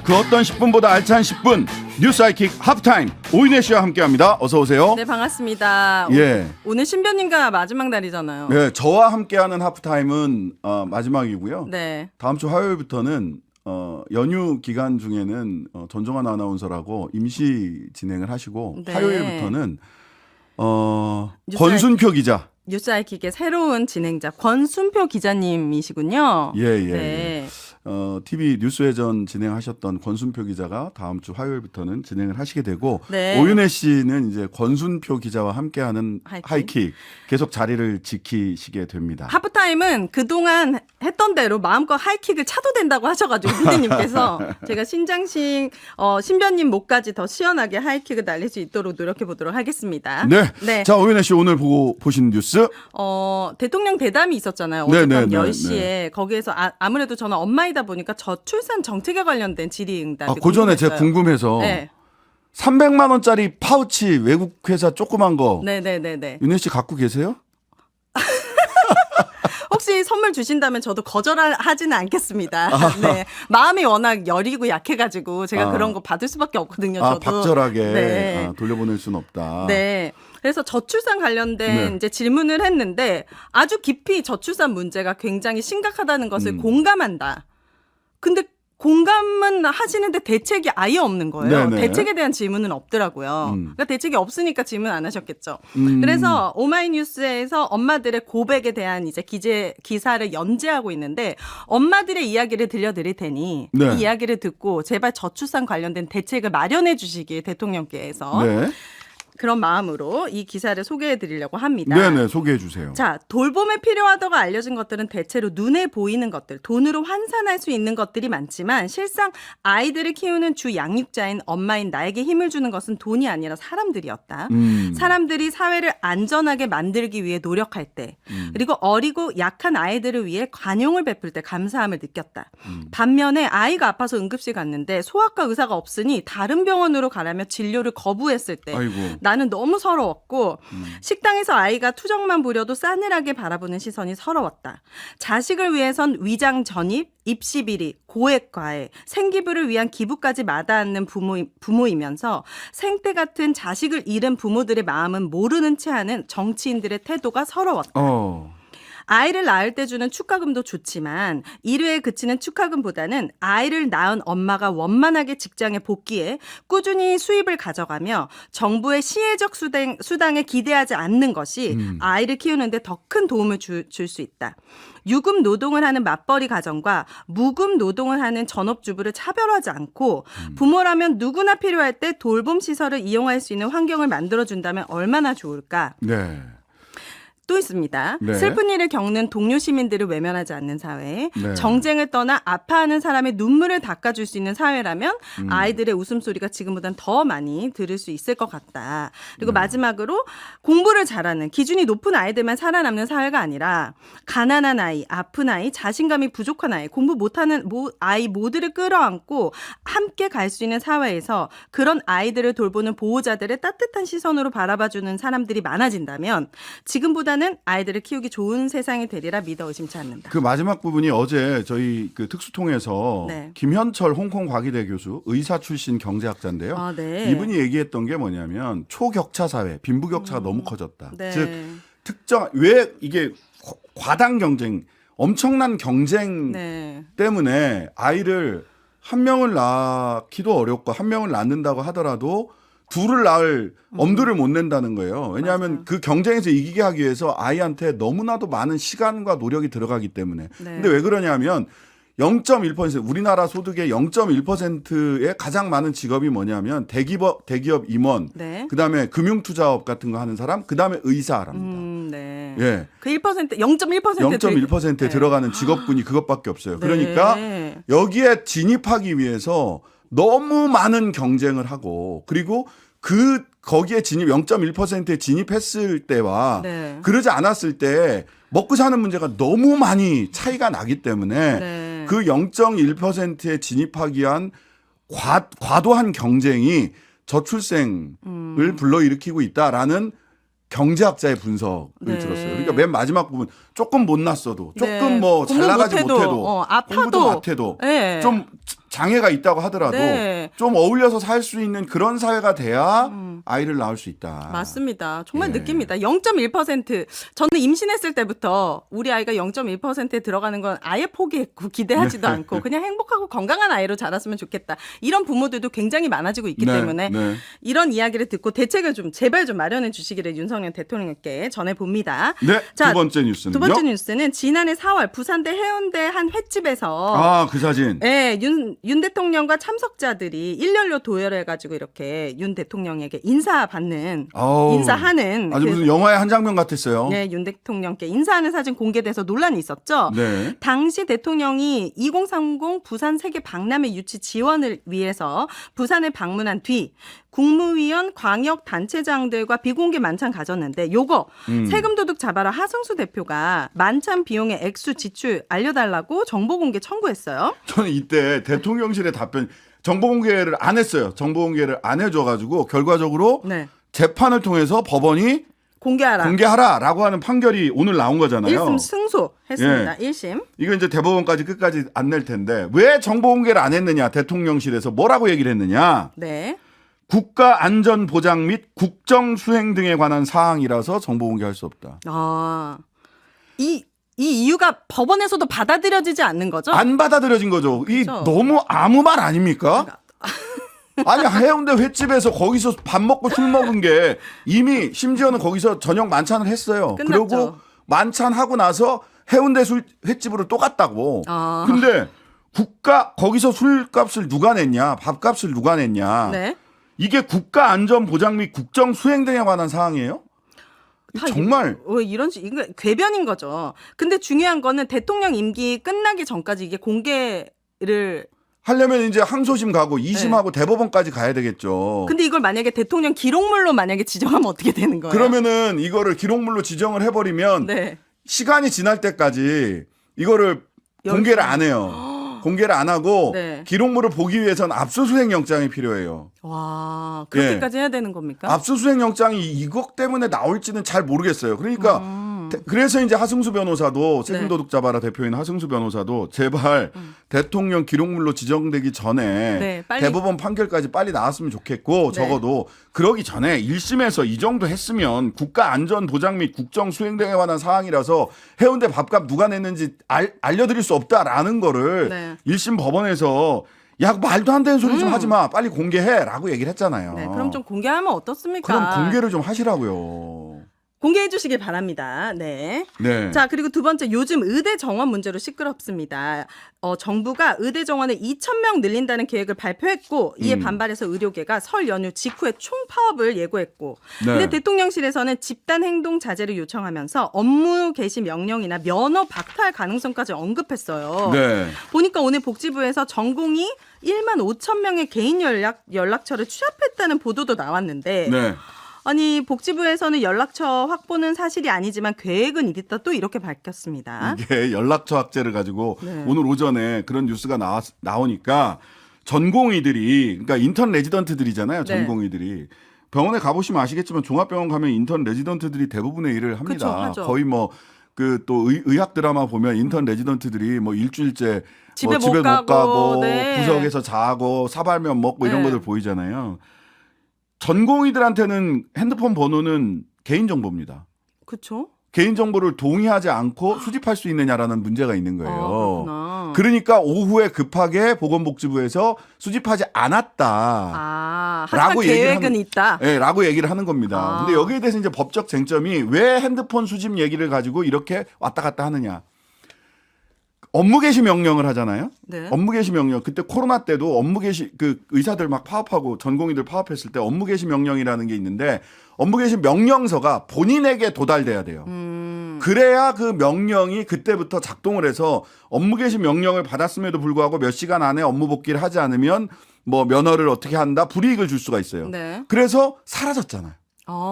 그 어떤 10분보다 알찬 10분 뉴스 하이킥 하프타임 오윤혜 씨와 함께합니다. 어서 오세요. 네, 반갑습니다. 예. 오늘 신변님과 마지막 날이잖아요. 네, 저와 함께하는 하프타임은 마지막이고요. 네. 다음 주 화요일부터는 연휴 기간 중에는 전종환 아나운서라고 임시 진행을 하시고 네. 화요일부터는 뉴스 권순표 기자. 뉴스하이킥의 새로운 진행자 권순표 기자님이시군요. 예. 네. TV 뉴스회전 진행하셨던 권순표 기자가 다음 주 화요일부터는 진행을 하시게 되고 네. 오윤혜 씨는 이제 권순표 기자와 함께하는 하이킥. 하이킥 계속 자리를 지키시게 됩니다. 하프타임은 그동안 했던 대로 마음껏 하이킥을 차도 된다고 하셔가지고 피디님께서 제가 신변님 목까지 더 시원하게 하이킥을 날릴 수 있도록 노력해 보도록 하겠습니다. 네. 자, 오윤혜 씨 오늘 보신 뉴스? 대통령 대담이 있었잖아요. 네, 어젯밤 네, 네, 10시에 네. 거기에서 아무래도 저는 엄마이다 보니까 저출산 정책에 관련된 질의응답이 그 전에 제가 궁금했어요. 궁금해서 네. 300만 원짜리 파우치 외국 회사 조그만 거 네네네네. 윤혜 씨 갖고 계세요? 혹시 선물 주신다면 저도 거절하지는 않겠습니다. 네. 마음이 워낙 여리고 약해가지고 제가 그런 거 받을 수밖에 없거든요. 저도. 박절하게 네. 돌려보낼 수는 없다. 네. 그래서 저출산 관련된 네. 이제 질문을 했는데 아주 깊이 저출산 문제가 굉장히 심각하다는 것을 공감한다. 근데 공감은 하시는데 대책이 아예 없는 거예요. 네네. 대책에 대한 질문은 없더라고요. 그러니까 대책이 없으니까 질문 안 하셨겠죠. 음. 그래서 오마이뉴스에서 엄마들의 고백에 대한 이제 기사를 연재하고 있는데 엄마들의 이야기를 들려드릴 테니 네. 이 이야기를 듣고 제발 저출산 관련된 대책을 마련해 주시길 대통령께서 네. 그런 마음으로 이 기사를 소개해 드리려고 합니다. 네네, 소개해 주세요. 자, 돌봄에 필요하다고 알려진 것들은 대체로 눈에 보이는 것들, 돈으로 환산할 수 있는 것들이 많지만 실상 아이들을 키우는 주 양육자인 엄마인 나에게 힘을 주는 것은 돈이 아니라 사람들이었다. 사람들이 사회를 안전하게 만들기 위해 노력할 때, 그리고 어리고 약한 아이들을 위해 관용을 베풀 때 감사함을 느꼈다. 반면에 아이가 아파서 응급실 갔는데 소아과 의사가 없으니 다른 병원으로 가라며 진료를 거부했을 때 아이고. 나는 너무 서러웠고 식당에서 아이가 투정만 부려도 싸늘하게 바라보는 시선이 서러웠다. 자식을 위해선 위장 전입, 입시 비리, 고액 과외, 생기부를 위한 기부까지 마다않는 부모이면서 생태 같은 자식을 잃은 부모들의 마음은 모르는 채 하는 정치인들의 태도가 서러웠다. 아이를 낳을 때 주는 축하금도 좋지만 일회에 그치는 축하금보다는 아이를 낳은 엄마가 원만하게 직장에 복귀해 꾸준히 수입을 가져가며 정부의 시혜적 수당에 기대하지 않는 것이 아이를 키우는데 더 큰 도움을 줄 수 있다. 유급 노동을 하는 맞벌이 가정과 무급 노동을 하는 전업주부를 차별하지 않고 부모라면 누구나 필요할 때 돌봄 시설을 이용할 수 있는 환경을 만들어준다면 얼마나 좋을까. 네. 또 있습니다. 네. 슬픈 일을 겪는 동료 시민들을 외면하지 않는 사회, 네. 정쟁을 떠나 아파하는 사람의 눈물을 닦아줄 수 있는 사회라면 아이들의 웃음소리가 지금보단 더 많이 들을 수 있을 것 같다. 그리고 마지막으로 공부를 잘하는 기준이 높은 아이들만 살아남는 사회가 아니라 가난한 아이, 아픈 아이, 자신감이 부족한 아이, 공부 못하는 아이 모두를 끌어안고 함께 갈 수 있는 사회에서 그런 아이들을 돌보는 보호자들의 따뜻한 시선으로 바라봐주는 사람들이 많아진다면 지금보다 는 아이들을 키우기 좋은 세상이 되리라 믿어 의심치 않는다. 그 마지막 부분이 어제 저희 그 특수통에서 네. 김현철 김현철 홍콩 과기대 교수, 의사 출신 경제학자인데요. 아, 네. 이분이 얘기했던 게 뭐냐면 초격차 사회, 빈부격차가 너무 커졌다. 네. 즉 특정 왜 이게 과당 경쟁, 엄청난 경쟁 네. 때문에 아이를 한 명을 낳기도 어렵고 한 명을 낳는다고 하더라도 둘을 낳을 엄두를 못 낸다는 거예요. 왜냐하면 맞아요. 그 경쟁에서 이기게 하기 위해서 아이한테 너무나도 많은 시간과 노력이 들어가기 때문에. 네. 근데 왜 그러냐면 0.1% 우리나라 소득의 0.1%의 가장 많은 직업이 뭐냐면 대기업 임원, 네. 그다음에 금융투자업 같은 거 하는 사람, 그다음에 의사랍니다. 네. 예. 그 1%, 0.1%에 0.1%에 네. 들어가는 직업군이 그것밖에 없어요. 네. 그러니까 여기에 진입하기 위해서 너무 많은 경쟁을 하고 그리고 거기에 0.1%에 진입했을 때와 네. 그러지 않았을 때 먹고 사는 문제가 너무 많이 차이가 나기 때문에 네. 그 0.1%에 진입하기 위한 과도한 경쟁이 저출생을 불러일으키고 있다라는 경제학자의 분석을 네. 들었어요. 그러니까 맨 마지막 부분 조금 못났어도 조금 네. 뭐 잘 공부 나가지 못해도, 못해도 아파도 공부도 못해도 네. 좀 장애가 있다고 하더라도 네. 좀 어울려서 살 수 있는 그런 사회가 돼야 아이를 낳을 수 있다. 맞습니다. 정말 예. 느낍니다. 0.1%. 저는 임신했을 때부터 우리 아이가 0.1%에 들어가는 건 아예 포기했고 기대하지도 않고 그냥 행복하고 건강한 아이로 자랐으면 좋겠다. 이런 부모들도 굉장히 많아지고 있기 네, 때문에 네. 이런 이야기를 듣고 대책을 좀 제발 좀 마련해 주시기를 윤석열 대통령께 전해봅니다. 네, 자, 두 번째 뉴스는요. 두 번째 뉴스는 지난해 4월 부산대 해운대 한 횟집에서 아, 그 사진. 네, 윤 대통령과 참석자들이 일렬로 도열해가지고 이렇게 윤 대통령에게 인사하는 아주 무슨 영화의 한 장면 같았어요. 네, 윤 대통령께 인사하는 사진 공개돼서 논란이 있었죠. 네. 당시 대통령이 2030 부산 세계 박람회 유치 지원을 위해서 부산을 방문한 뒤 국무위원 광역 단체장들과 비공개 만찬 가졌는데 요거 세금 도둑 잡아라 하승수 대표가 만찬 비용의 액수 지출 알려달라고 정보 공개 청구했어요. 저는 이때 대통령실의 답변 정보 공개를 안 했어요. 정보 공개를 안 해줘가지고 결과적으로 네. 재판을 통해서 법원이 공개하라라고 하는 판결이 오늘 나온 거잖아요. 1심 승소했습니다. 예. 1심. 이거 이제 대법원까지 끝까지 안 낼 텐데 왜 정보 공개를 안 했느냐? 대통령실에서 뭐라고 얘기를 했느냐? 네. 국가 안전 보장 및 국정 수행 등에 관한 사항이라서 정보 공개할 수 없다. 아, 이 이유가 법원에서도 받아들여지지 않는 거죠? 안 받아들여진 거죠. 이 그렇죠. 너무 아무 말 아닙니까? 아니 해운대 횟집에서 거기서 밥 먹고 술 먹은 게 이미 심지어는 거기서 저녁 만찬을 했어요. 끝났죠. 그리고 만찬하고 나서 해운대 횟집으로 또 갔다고. 근데 거기서 술값을 누가 냈냐, 밥값을 누가 냈냐. 네. 이게 국가 안전 보장 및 국정 수행 등에 관한 사항이에요? 정말 왜 이런 이거 궤변인 거죠. 근데 중요한 거는 대통령 임기 끝나기 전까지 이게 공개를 하려면 이제 항소심 가고 2심하고 대법원까지 가야 되겠죠. 근데 이걸 만약에 대통령 기록물로 만약에 지정하면 어떻게 되는 거예요? 그러면은 이거를 기록물로 지정을 해버리면 네. 시간이 지날 때까지 이거를 공개를 안 해요. 공개를 안 하고 네. 기록물을 보기 위해서는 압수수색 영장이 필요해요. 와, 그렇게까지 해야 되는 겁니까? 압수수색 영장이 이것 때문에 나올지는 잘 모르겠어요. 그러니까 그래서 이제 하승수 변호사도 세금도둑 잡아라 대표인 하승수 변호사도 제발 대통령 기록물로 지정되기 전에 네, 빨리. 대법원 판결까지 빨리 나왔으면 좋겠고 네. 적어도 그러기 전에 1심에서 이 정도 했으면 국가 안전 보장 및 국정 수행 등에 관한 사항이라서 해운대 밥값 누가 냈는지 알려드릴 수 없다라는 거를 네. 1심 법원에서 야 말도 안 되는 소리 좀 하지 마 빨리 공개해라고 얘기를 했잖아요. 네, 그럼 좀 공개하면 어떻습니까? 그럼 공개를 좀 하시라고요. 공개해 주시길 바랍니다. 네. 네. 자, 그리고 두 번째 요즘 의대 정원 문제로 시끄럽습니다. 정부가 의대 정원을 2,000명 늘린다는 계획을 발표했고 이에 반발해서 의료계가 설 연휴 직후에 총파업을 예고했고 네. 근데 대통령실에서는 집단 행동 자제를 요청하면서 업무 개시 명령이나 면허 박탈 가능성까지 언급했어요. 네. 보니까 오늘 복지부에서 전공이 1만 5천 명의 개인 연락처를 취합했다는 보도도 나왔는데 네. 아니 복지부에서는 연락처 확보는 사실이 아니지만 계획은 있다 또 이렇게 밝혔습니다. 이게 연락처 학제를 가지고 네. 오늘 오전에 그런 뉴스가 나오니까 전공의들이 그러니까 인턴 레지던트들이잖아요. 전공의들이 병원에 가보시면 아시겠지만 종합병원 가면 인턴 레지던트들이 대부분의 일을 합니다. 그쵸, 하죠. 거의 뭐 그 또 의학 드라마 보면 인턴 레지던트들이 뭐 일주일째 집에 집에 못 가고, 네. 구석에서 자고 사발면 먹고 이런 네. 것들 보이잖아요. 전공의들한테는 핸드폰 번호는 개인정보입니다. 그렇죠? 개인정보를 동의하지 않고 수집할 수 있느냐라는 문제가 있는 거예요. 그렇구나. 그러니까 오후에 급하게 보건복지부에서 수집하지 않았다. 하지만 라고 계획은 있다. 네, 라고 얘기를 하는 겁니다. 근데 여기에 대해서 이제 법적 쟁점이 왜 핸드폰 수집 얘기를 가지고 이렇게 왔다 갔다 하느냐. 업무 개시 명령을 하잖아요. 네. 업무 개시 명령. 그때 코로나 때도 업무 개시 그 의사들 막 파업하고 전공의들 파업했을 때 업무 개시 명령이라는 게 있는데 업무 개시 명령서가 본인에게 도달돼야 돼요. 그래야 그 명령이 그때부터 작동을 해서 업무 개시 명령을 받았음에도 불구하고 몇 시간 안에 업무 복귀를 하지 않으면 뭐 면허를 어떻게 한다 불이익을 줄 수가 있어요. 네. 그래서 사라졌잖아요.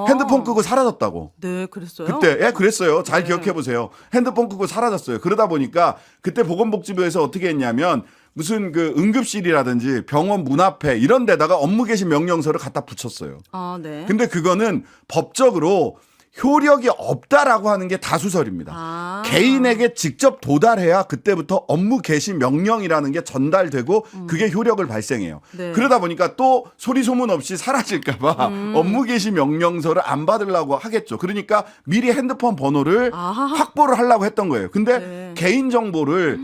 핸드폰 끄고 사라졌다고. 네, 그랬어요. 그때 그랬어요. 잘 네. 기억해 보세요. 핸드폰 끄고 사라졌어요. 그러다 보니까 그때 보건복지부에서 어떻게 했냐면 무슨 그 응급실이라든지 병원 문 앞에 이런 데다가 업무 개시 명령서를 갖다 붙였어요. 네. 근데 그거는 법적으로 효력이 없다라고 하는 게 다수설입니다. 아. 개인에게 직접 도달해야 그때부터 업무 개시 명령이라는 게 전달되고 그게 효력을 발생해요. 네. 그러다 보니까 또 소리 소문 없이 사라질까봐 업무 개시 명령서를 안 받으려고 하겠죠. 그러니까 미리 핸드폰 번호를 아하. 확보를 하려고 했던 거예요. 근데 네. 개인 정보를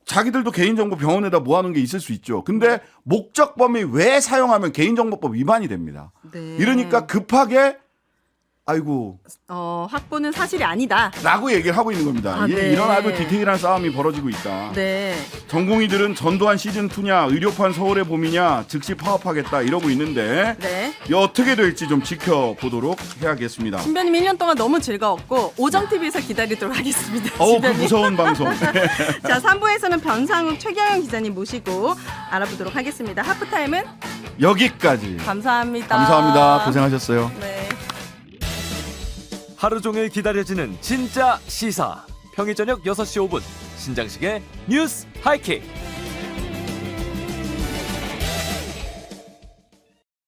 자기들도 개인정보 병원에다 모아놓은 게 있을 수 있죠. 근데 목적 범위 외에 사용하면 개인정보법 위반이 됩니다. 네. 이러니까 급하게 아이고 확보는 사실이 아니다. 라고 얘기를 하고 있는 겁니다. 아, 네. 이런 아주 디테일한 싸움이 벌어지고 있다. 네. 전공의들은 전두환 시즌2냐 의료판 서울의 봄이냐 즉시 파업하겠다 이러고 있는데 네. 어떻게 될지 좀 지켜보도록 해야겠습니다. 신변님 1년 동안 너무 즐거웠고 오정TV에서 기다리도록 하겠습니다. 그 신변님. 무서운 방송. 자, 3부에서는 변상욱 최경영 기자님 모시고 알아보도록 하겠습니다. 하프타임은 여기까지. 감사합니다. 감사합니다. 고생하셨어요. 네. 하루 종일 기다려지는 진짜 시사. 평일 저녁 6시 5분 신장식의 뉴스 하이킥.